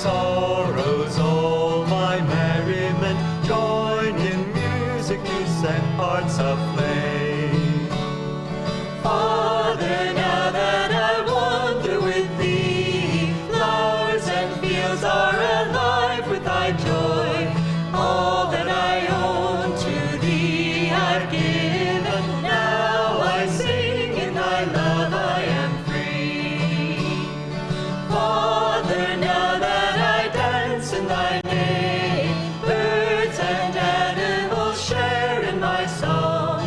sorrows, all my merriment, join in music to set hearts aflame. Father, now that I wander with thee, flowers and fields are alive with thy joy. All that I own to thee I've given, now I sing in thy love I am free. Father, now that I dance in thy name, birds and animals share in my song.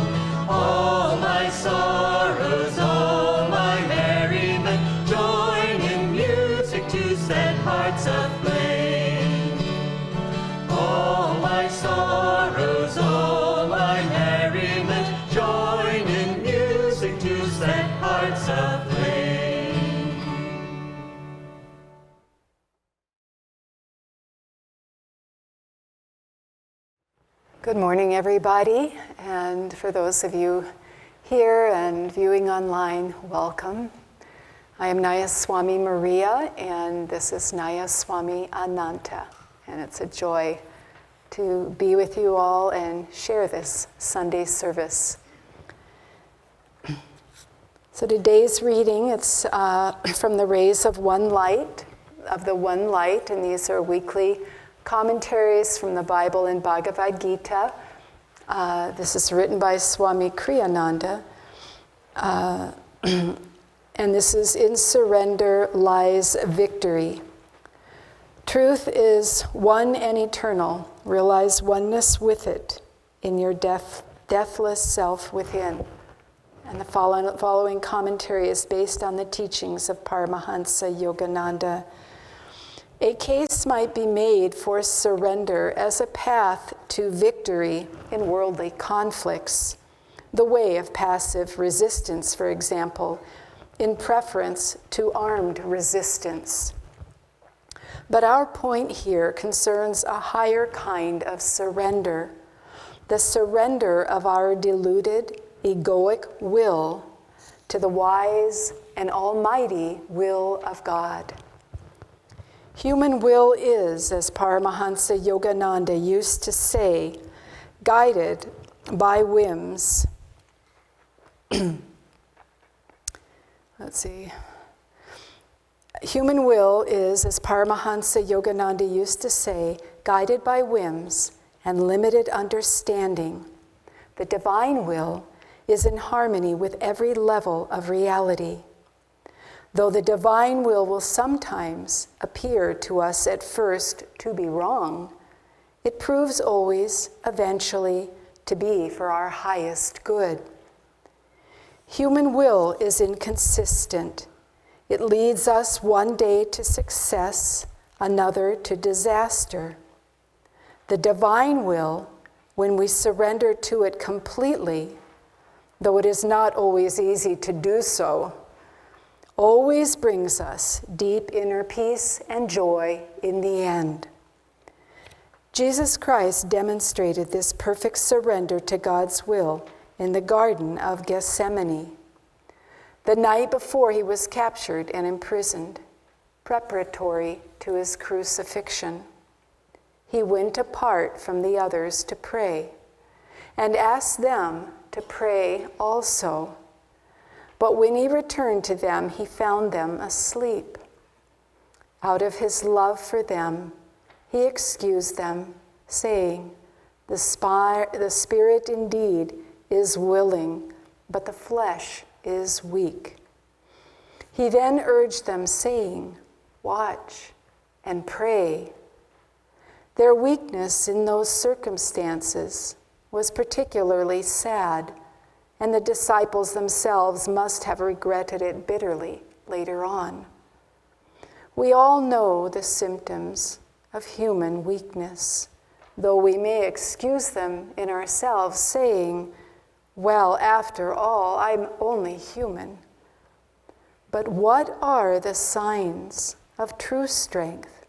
All my sorrows, all my merriment, join in music to set hearts aflame. All my sorrows, all my merriment, join in music to set hearts aflame. Good morning, everybody, and for those of you here and viewing online, welcome. I am Nayaswami Maria, and this is Nayaswami Ananta, and it's a joy to be with you all and share this Sunday service. So today's reading, it's from the Rays of One Light, and these are weekly commentaries from the Bible and Bhagavad Gita. This is written by Swami Kriyananda. And this is In Surrender Lies Victory. Truth is one and eternal. Realize oneness with it in your deathless self within. And the following commentary is based on the teachings of Paramahansa Yogananda. A case might be made for surrender as a path to victory in worldly conflicts, the way of passive resistance, for example, in preference to armed resistance. But our point here concerns a higher kind of surrender, the surrender of our deluded, egoic will to the wise and almighty will of God. Human will is, as Paramahansa Yogananda used to say, guided by whims. Human will is, as Paramahansa Yogananda used to say, guided by whims and limited understanding. The divine will is in harmony with every level of reality. Though the divine will sometimes appear to us at first to be wrong, it proves always, eventually, to be for our highest good. Human will is inconsistent. It leads us one day to success, another to disaster. The divine will, when we surrender to it completely, though it is not always easy to do so, always brings us deep inner peace and joy in the end. Jesus Christ demonstrated this perfect surrender to God's will in the Garden of Gethsemane, the night before he was captured and imprisoned, preparatory to his crucifixion. He went apart from the others to pray and asked them to pray also. But when he returned to them, he found them asleep. Out of his love for them, he excused them, saying, the spirit indeed is willing, but the flesh is weak. He then urged them, saying, watch and pray. Their weakness in those circumstances was particularly sad, and the disciples themselves must have regretted it bitterly later on. We all know the symptoms of human weakness, though we may excuse them in ourselves, saying, well, after all, I'm only human. But what are the signs of true strength?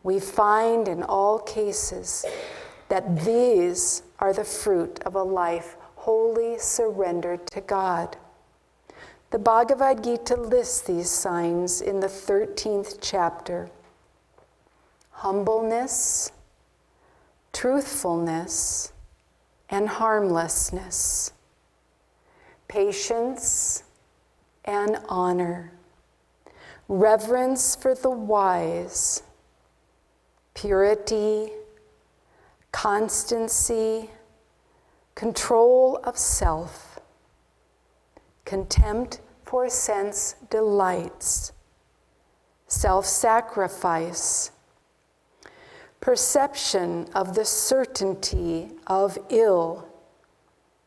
We find in all cases that these are the fruit of a life wholly surrendered to God. The Bhagavad Gita lists these signs in the 13th chapter. humbleness, truthfulness, and harmlessness, patience and honor, reverence for the wise, purity, constancy, control of self, contempt for sense delights, self-sacrifice, perception of the certainty of ill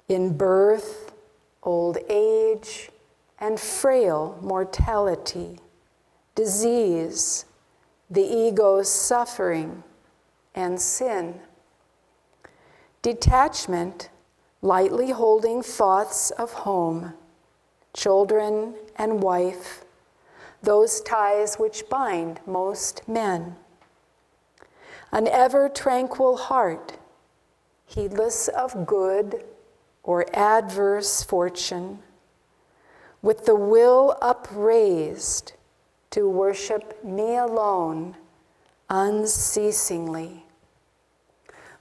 in birth, old age, and frail mortality, disease, the ego's suffering, and sin. Detachment, lightly holding thoughts of home, children and wife, those ties which bind most men. An ever tranquil heart, heedless of good or adverse fortune, with the will upraised to worship me alone unceasingly.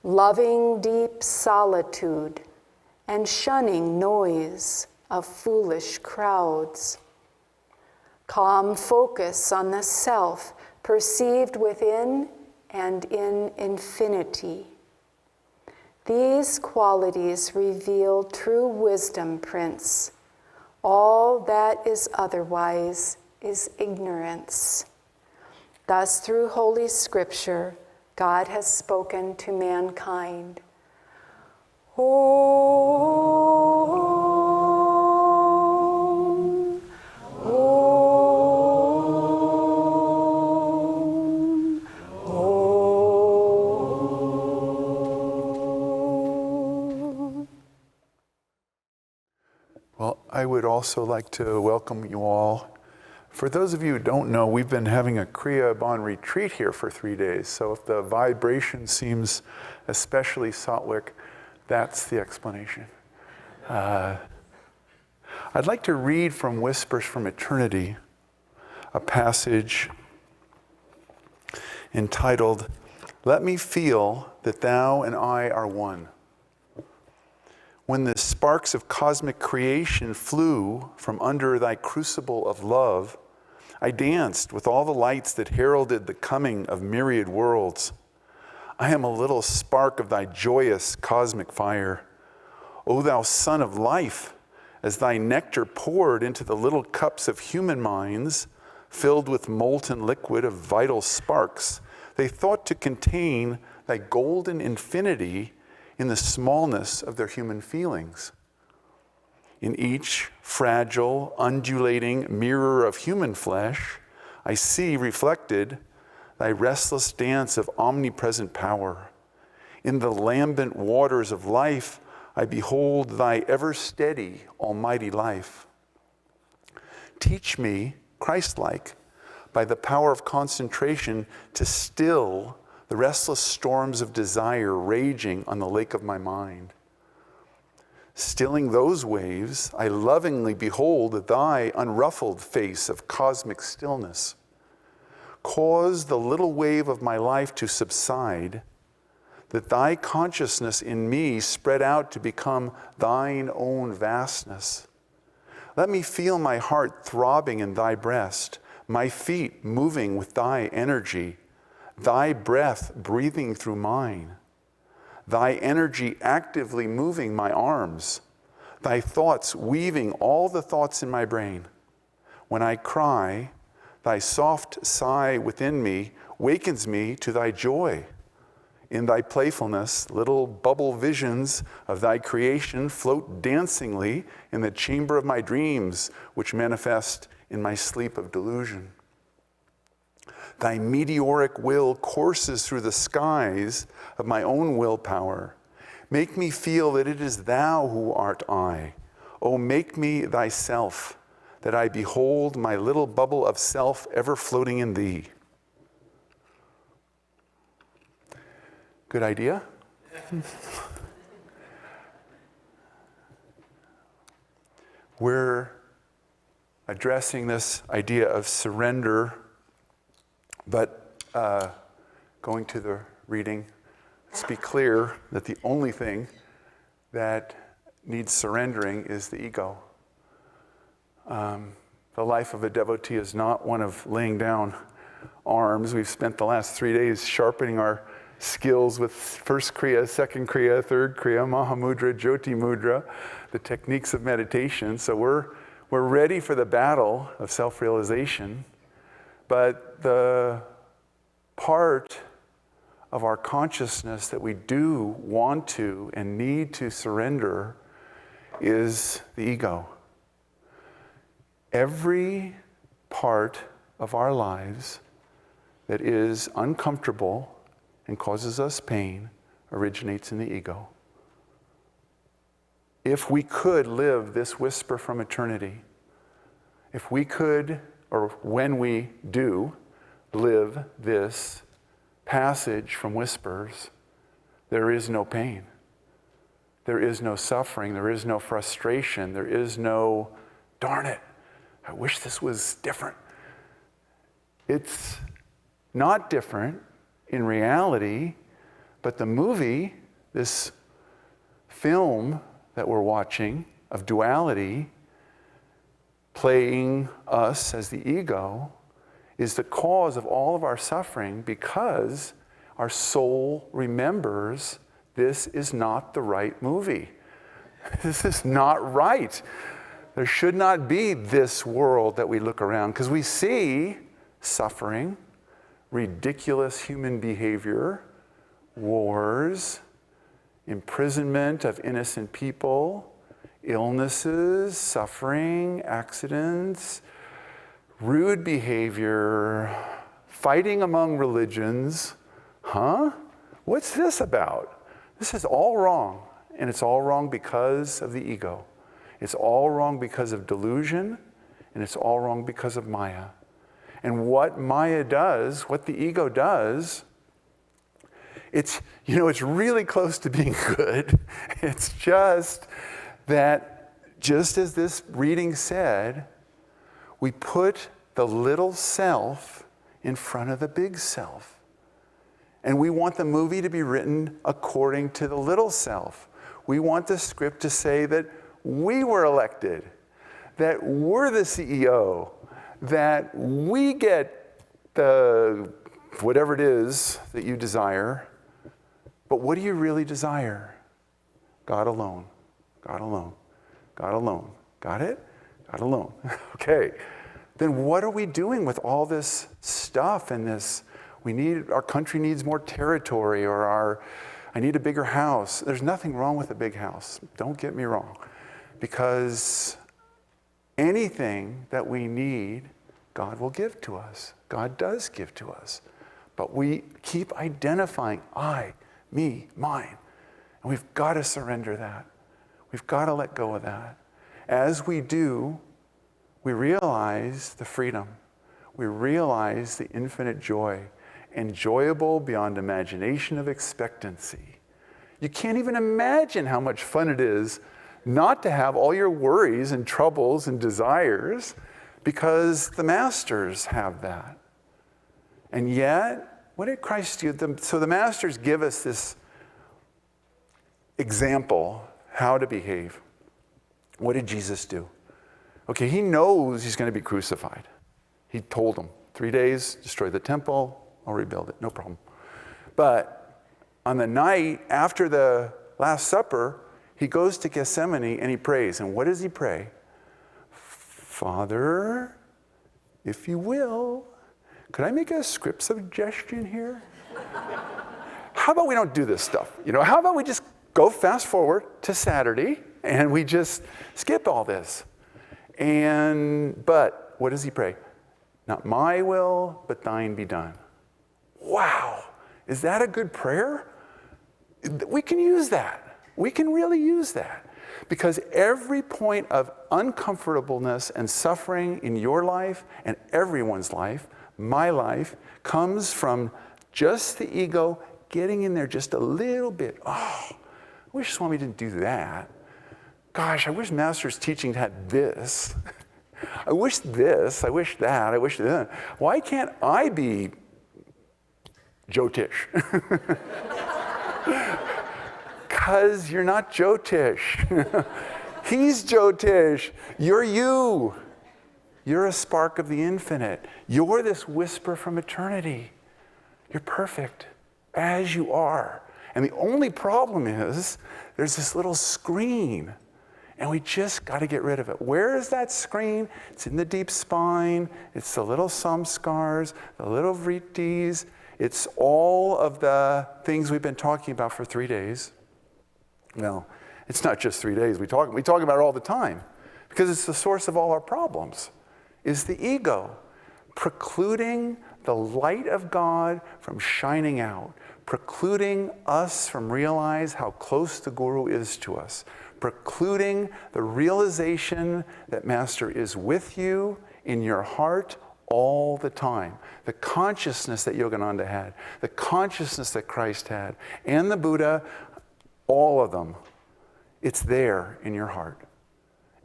Loving deep solitude and shunning noise of foolish crowds. Calm focus on the self perceived within and in infinity. These qualities reveal true wisdom, Prince. All that is otherwise is ignorance. Thus, through Holy Scripture, God has spoken to mankind. Om, Om, Om. Well, I would also like to welcome you all. For those of you who don't know, we've been having a Kriya Bond retreat here for 3 days. So if the vibration seems especially Sattvic, that's the explanation. I'd like to read from Whispers from Eternity, a passage entitled, "Let me feel that thou and I are one." When the sparks of cosmic creation flew from under thy crucible of love, I danced with all the lights that heralded the coming of myriad worlds. I am a little spark of thy joyous cosmic fire. O thou Son of Life, as thy nectar poured into the little cups of human minds, filled with molten liquid of vital sparks, they thought to contain thy golden infinity in the smallness of their human feelings. In each fragile, undulating mirror of human flesh, I see reflected thy restless dance of omnipresent power. In the lambent waters of life, I behold thy ever steady, almighty life. Teach me, Christ-like, by the power of concentration, to still the restless storms of desire raging on the lake of my mind. Stilling those waves, I lovingly behold thy unruffled face of cosmic stillness. Cause the little wave of my life to subside, that thy consciousness in me spread out to become thine own vastness. Let me feel my heart throbbing in thy breast, my feet moving with thy energy, thy breath breathing through mine, thy energy actively moving my arms, thy thoughts weaving all the thoughts in my brain. When I cry, thy soft sigh within me wakens me to thy joy. In thy playfulness, little bubble visions of thy creation float dancingly in the chamber of my dreams, which manifest in my sleep of delusion. Thy meteoric will courses through the skies of my own willpower. Make me feel that it is thou who art I. Oh, make me thyself, that I behold my little bubble of self ever floating in thee. Good idea? We're addressing this idea of surrender, but going to the reading, let's be clear that the only thing that needs surrendering is the ego. The life of a devotee is not one of laying down arms. We've spent the last 3 days sharpening our skills with first kriya, second kriya, third kriya, mahamudra, jyoti mudra, the techniques of meditation. So we're ready for the battle of self-realization. But the part of our consciousness that we do want to and need to surrender is the ego. Every part of our lives that is uncomfortable and causes us pain originates in the ego. If we could live this whisper from eternity, if we could, or when we do, live this passage from whispers, there is no pain. There is no suffering. There is no frustration. There is no, darn it, I wish this was different. It's not different in reality, but the movie, this film that we're watching of duality, playing us as the ego, is the cause of all of our suffering because our soul remembers this is not the right movie. This is not right. There should not be this world that we look around because we see suffering, ridiculous human behavior, wars, imprisonment of innocent people, illnesses, suffering, accidents, rude behavior, fighting among religions. What's this about? This is all wrong. And it's all wrong because of the ego. It's all wrong because of delusion. And it's all wrong because of Maya. And what Maya does, what the ego does, it's really close to being good. It's just that, just as this reading said, we put the little self in front of the big self. And we want the movie to be written according to the little self. We want the script to say that we were elected, that we're the CEO, that we get the whatever it is that you desire. But what do you really desire? God alone. God alone. God alone. Got it? God alone. Okay. Then what are we doing with all this stuff and this? Our country needs more territory, or I need a bigger house. There's nothing wrong with a big house. Don't get me wrong. Because anything that we need, God will give to us. God does give to us. But we keep identifying I, me, mine. And we've got to surrender that. We've got to let go of that. As we do, we realize the freedom. We realize the infinite joy, enjoyable beyond imagination of expectancy. You can't even imagine how much fun it is not to have all your worries and troubles and desires, because the masters have that. And yet, what did Christ do? So the masters give us this example how to behave. What did Jesus do? Okay, he knows he's going to be crucified. He told them, 3 days, destroy the temple, I'll rebuild it, no problem. But on the night after the Last Supper, he goes to Gethsemane and he prays. And what does he pray? Father, if you will, could I make a script suggestion here? How about we don't do this stuff? How about we just go fast forward to Saturday and we just skip all this? But what does he pray? Not my will, but thine be done. Wow, is that a good prayer? We can use that. We can really use that. Because every point of uncomfortableness and suffering in your life and everyone's life, my life, comes from just the ego getting in there just a little bit. Oh, I wish Swami didn't do that. Gosh, I wish Master's teaching had this. I wish this, I wish that, I wish that. Why can't I be Jyotish. Because you're not Jyotish. He's Jyotish. You're you. You're a spark of the infinite. You're this whisper from eternity. You're perfect as you are. And the only problem is there's this little screen, and we just got to get rid of it. Where is that screen? It's in the deep spine. It's the little samskars, the little vrittis. It's all of the things we've been talking about for 3 days. Well, it's not just 3 days. We talk about it all the time because it's the source of all our problems, is the ego, precluding the light of God from shining out, precluding us from realize how close the Guru is to us, precluding the realization that Master is with you in your heart all the time. The consciousness that Yogananda had, the consciousness that Christ had, and the Buddha, all of them, it's there in your heart.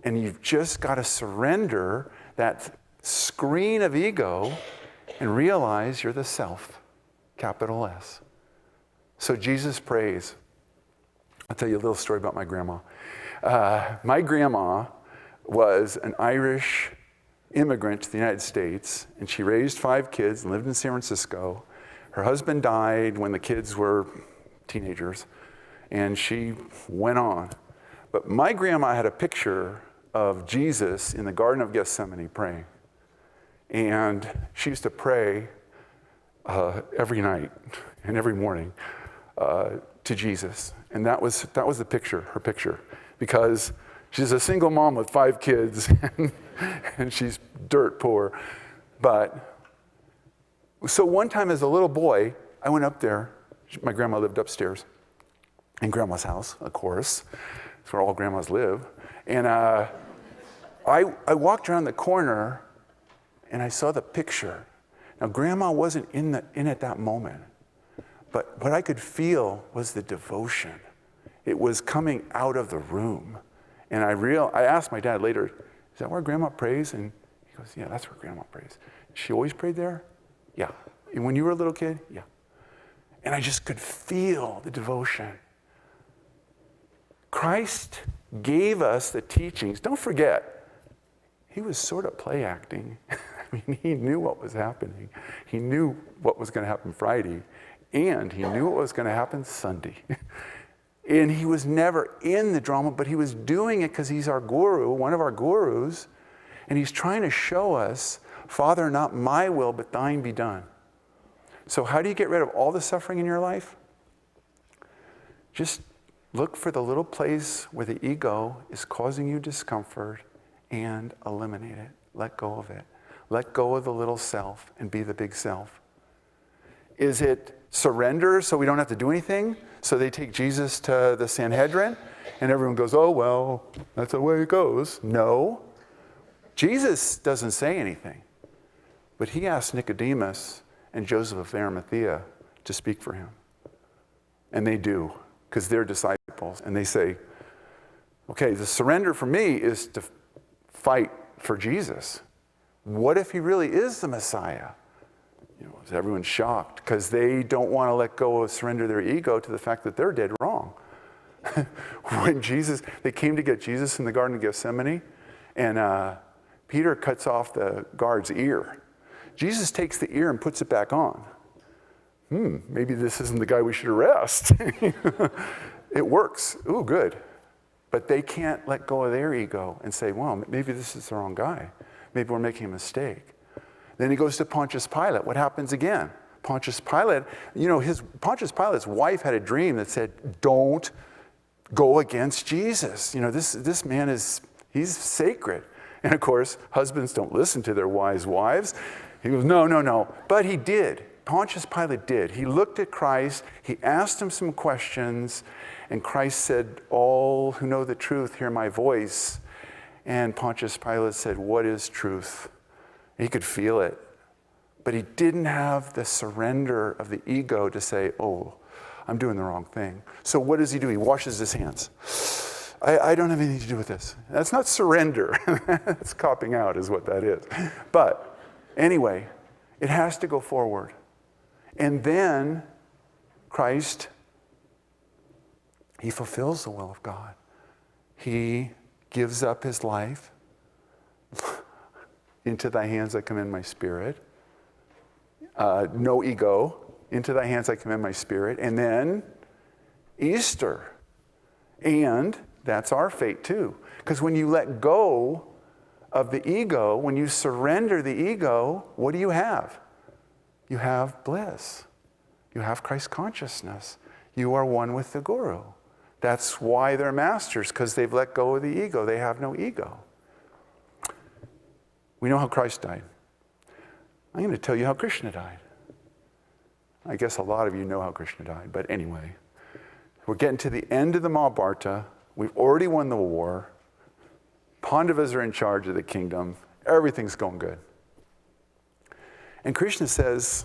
And you've just got to surrender that screen of ego and realize you're the self, capital S. So Jesus prays. I'll tell you a little story about my grandma. My grandma was an Irish immigrant to the United States, and she raised 5 kids and lived in San Francisco. Her husband died when the kids were teenagers, and she went on. But my grandma had a picture of Jesus in the Garden of Gethsemane praying. And she used to pray every night and every morning to Jesus. And that was the picture, her picture. Because she's a single mom with 5 kids, and she's dirt poor. But, so one time as a little boy, I went up there. My grandma lived upstairs in Grandma's house, of course. That's where all grandmas live. And I walked around the corner, and I saw the picture. Now, Grandma wasn't in it that moment, but what I could feel was the devotion. It was coming out of the room. And I asked my dad later, is that where Grandma prays? And he goes, yeah, that's where Grandma prays. She always prayed there? Yeah. And when you were a little kid? Yeah. And I just could feel the devotion. Christ gave us the teachings. Don't forget, he was sort of play acting. I mean, he knew what was happening. He knew what was going to happen Friday, and he knew what was going to happen Sunday. And he was never in the drama, but he was doing it because he's our guru, one of our gurus, and he's trying to show us, Father, not my will, but thine be done. So how do you get rid of all the suffering in your life? Just look for the little place where the ego is causing you discomfort and eliminate it. Let go of it. Let go of the little self and be the big self. Is it surrender so we don't have to do anything? So they take Jesus to the Sanhedrin and everyone goes, oh, well, that's the way it goes. No. Jesus doesn't say anything. But he asked Nicodemus and Joseph of Arimathea to speak for him. And they do, because they're disciples. And they say, okay, the surrender for me is to fight for Jesus. What if he really is the Messiah? Is everyone shocked? Because they don't want to let go of surrender their ego to the fact that they're dead wrong. When they came to get Jesus in the Garden of Gethsemane, and Peter cuts off the guard's ear. Jesus takes the ear and puts it back on. Maybe this isn't the guy we should arrest. It works. Ooh, good. But they can't let go of their ego and say, well, maybe this is the wrong guy. Maybe we're making a mistake. Then he goes to Pontius Pilate. What happens again? Pontius Pilate, Pontius Pilate's wife had a dream that said, don't go against Jesus. This man he's sacred. And of course, husbands don't listen to their wise wives. He goes, no. But he did. Pontius Pilate did. He looked at Christ, he asked him some questions, and Christ said, all who know the truth hear my voice. And Pontius Pilate said, what is truth? He could feel it. But he didn't have the surrender of the ego to say, oh, I'm doing the wrong thing. So what does he do? He washes his hands. I don't have anything to do with this. That's not surrender. That's copping out is what that is. But anyway, it has to go forward. And then Christ, he fulfills the will of God. He gives up his life. Into thy hands I commend my spirit. No ego. Into thy hands I commend my spirit. And then Easter. And that's our fate too. Because when you let go of the ego, when you surrender the ego, what do you have? You have bliss. You have Christ consciousness. You are one with the Guru. That's why they're masters, because they've let go of the ego. They have no ego. We know how Christ died. I'm going to tell you how Krishna died. I guess a lot of you know how Krishna died, but anyway. We're getting to the end of the Mahabharata. We've already won the war. Pandavas are in charge of the kingdom. Everything's going good. And Krishna says,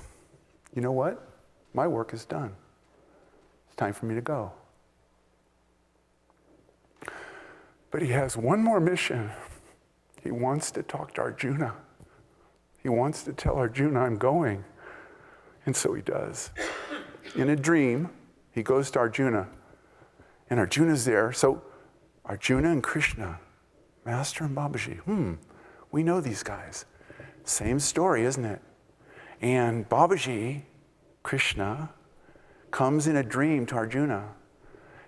you know what? My work is done. It's time for me to go. But he has one more mission. He wants to talk to Arjuna. He wants to tell Arjuna, I'm going. And so he does. In a dream, he goes to Arjuna. And Arjuna's there. So Arjuna and Krishna, Master and Babaji. We know these guys. Same story, isn't it? And Babaji, Krishna, comes in a dream to Arjuna.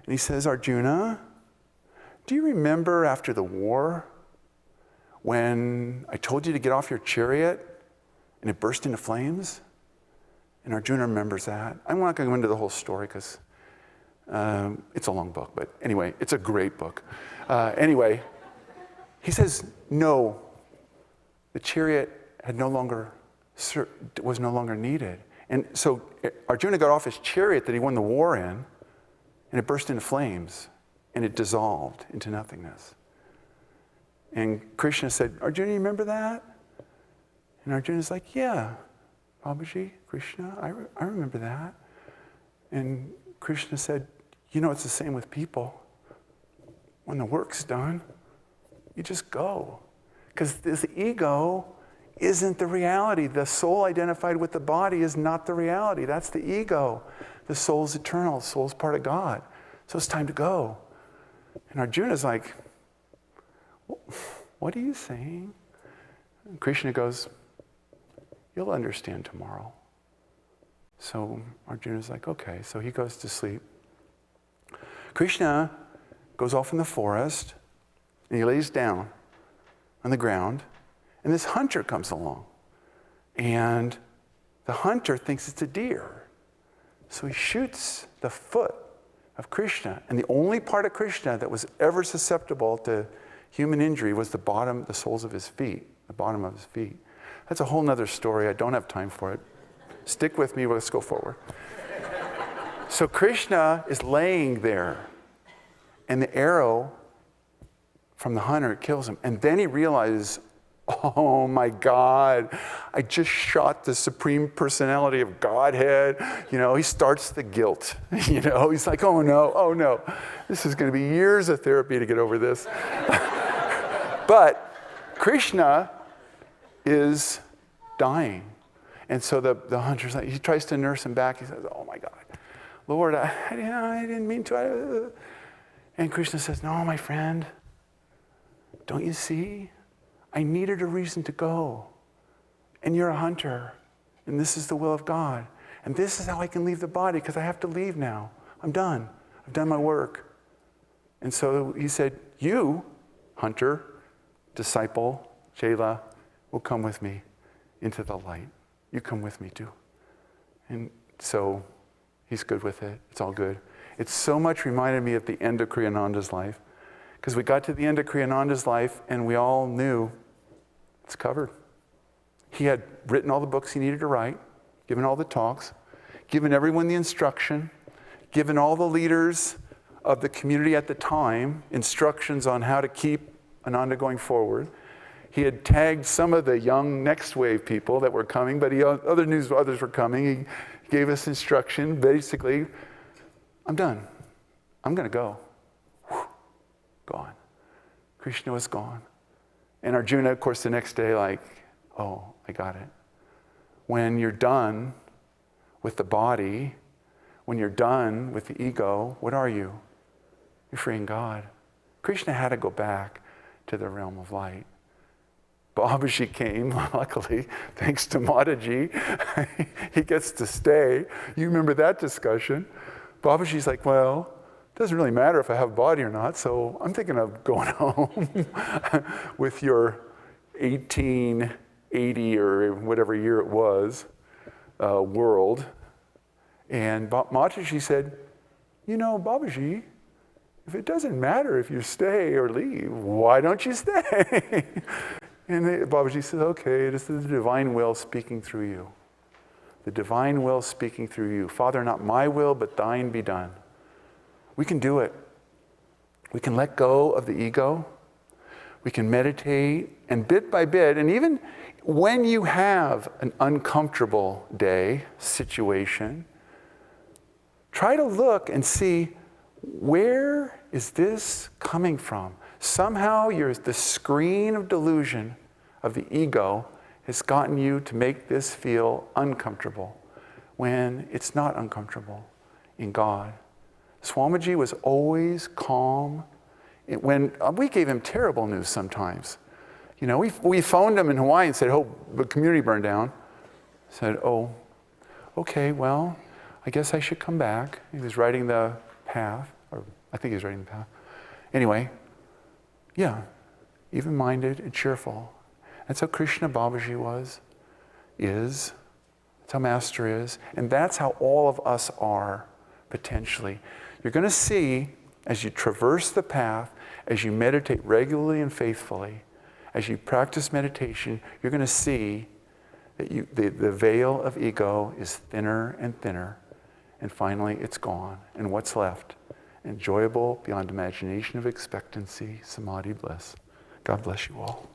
And he says, Arjuna, do you remember after the war when I told you to get off your chariot and it burst into flames? And Arjuna remembers that. I'm not going to go into the whole story because it's a long book, but anyway, it's a great book. Anyway, he says, no, the chariot was no longer needed. And so Arjuna got off his chariot that he won the war in, and it burst into flames, and it dissolved into nothingness. And Krishna said, Arjuna, you remember that? And Arjuna's like, yeah, Babaji, Krishna, I remember that. And Krishna said, you know, it's the same with people. When the work's done, you just go. Because this ego isn't the reality. The soul identified with the body is not the reality. That's the ego. The soul's eternal. The soul's part of God. So it's time to go. And Arjuna's like, what are you saying? And Krishna goes, you'll understand tomorrow. So Arjuna's like, okay. So he goes to sleep. Krishna goes off in the forest, and he lays down on the ground, and this hunter comes along. And the hunter thinks it's a deer. So he shoots the foot of Krishna. And the only part of Krishna that was ever susceptible to human injury was the soles of his feet, the bottom of his feet. That's a whole nother story. I don't have time for it. Stick with me. Let's go forward. So Krishna is laying there, and the arrow from the hunter kills him. And then he realizes, oh my God, I just shot the Supreme Personality of Godhead. You know, he starts the guilt. You know, he's like, oh no. This is going to be years of therapy to get over this. But Krishna is dying. And so the hunter's like, he tries to nurse him back. He says, oh my God, Lord, I didn't mean to. And Krishna says, no, my friend, don't you see? I needed a reason to go. And you're a hunter. And this is the will of God. And this is how I can leave the body, because I have to leave now. I'm done. I've done my work. And so he said, you, hunter, disciple, Chela, will come with me into the light. You come with me too. And so he's good with it. It's all good. It so much reminded me of the end of Kriyananda's life. Because we got to the end of Kriyananda's life and we all knew it's covered. He had written all the books he needed to write, given all the talks, given everyone the instruction, given all the leaders of the community at the time instructions on how to keep Ananda going forward. He had tagged some of the young next wave people that were coming, but others were coming. He gave us instruction, basically, I'm done. I'm going to go. Whew. Gone. Krishna was gone. And Arjuna, of course, the next day, like, oh, I got it. When you're done, with the body, when you're done with the ego, what are you? You're free in God. Krishna had to go back to the realm of light. Babaji came, luckily, thanks to Mataji. He gets to stay. You remember that discussion. Babaji's like, well, it doesn't really matter if I have a body or not, so I'm thinking of going home with your 1880 or whatever year it was, world. And Mataji said, you know, Babaji, if it doesn't matter if you stay or leave, why don't you stay? And Babaji says, okay, this is the divine will speaking through you. The divine will speaking through you. Father, not my will, but thine be done. We can do it. We can let go of the ego. We can meditate, and bit by bit, and even when you have an uncomfortable day, situation, try to look and see, where is this coming from? Somehow the screen of delusion of the ego has gotten you to make this feel uncomfortable when it's not uncomfortable in God. Swamiji was always calm. When we gave him terrible news sometimes. You know, we phoned him in Hawaii and said, oh, the community burned down. Said, oh, okay, well, I guess I should come back. He was writing the path, or I think he was writing the path. Anyway, yeah, even-minded and cheerful. That's how Krishna Babaji is. That's how Master is. And that's how all of us are, potentially. You're going to see, as you traverse the path, as you meditate regularly and faithfully, as you practice meditation, you're going to see that the veil of ego is thinner and thinner, and finally it's gone. And what's left? Enjoyable, beyond imagination of expectancy, samadhi bliss. God bless you all.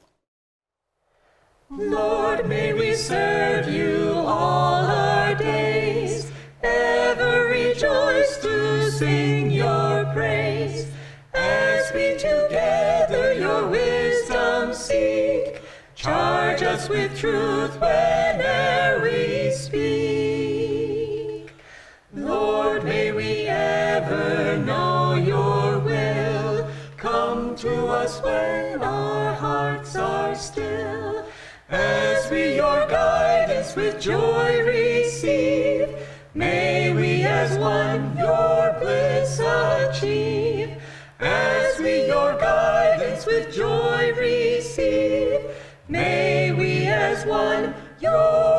Lord, may we serve you all our days, ever rejoice to sing your praise, as we together your wisdom seek. Charge us with truth whene'er we speak. Lord, may we ever know your will. Come to us when our hearts are still, as we your guidance with joy receive. May we as one your bliss achieve, as we your guidance with joy receive. May we as one your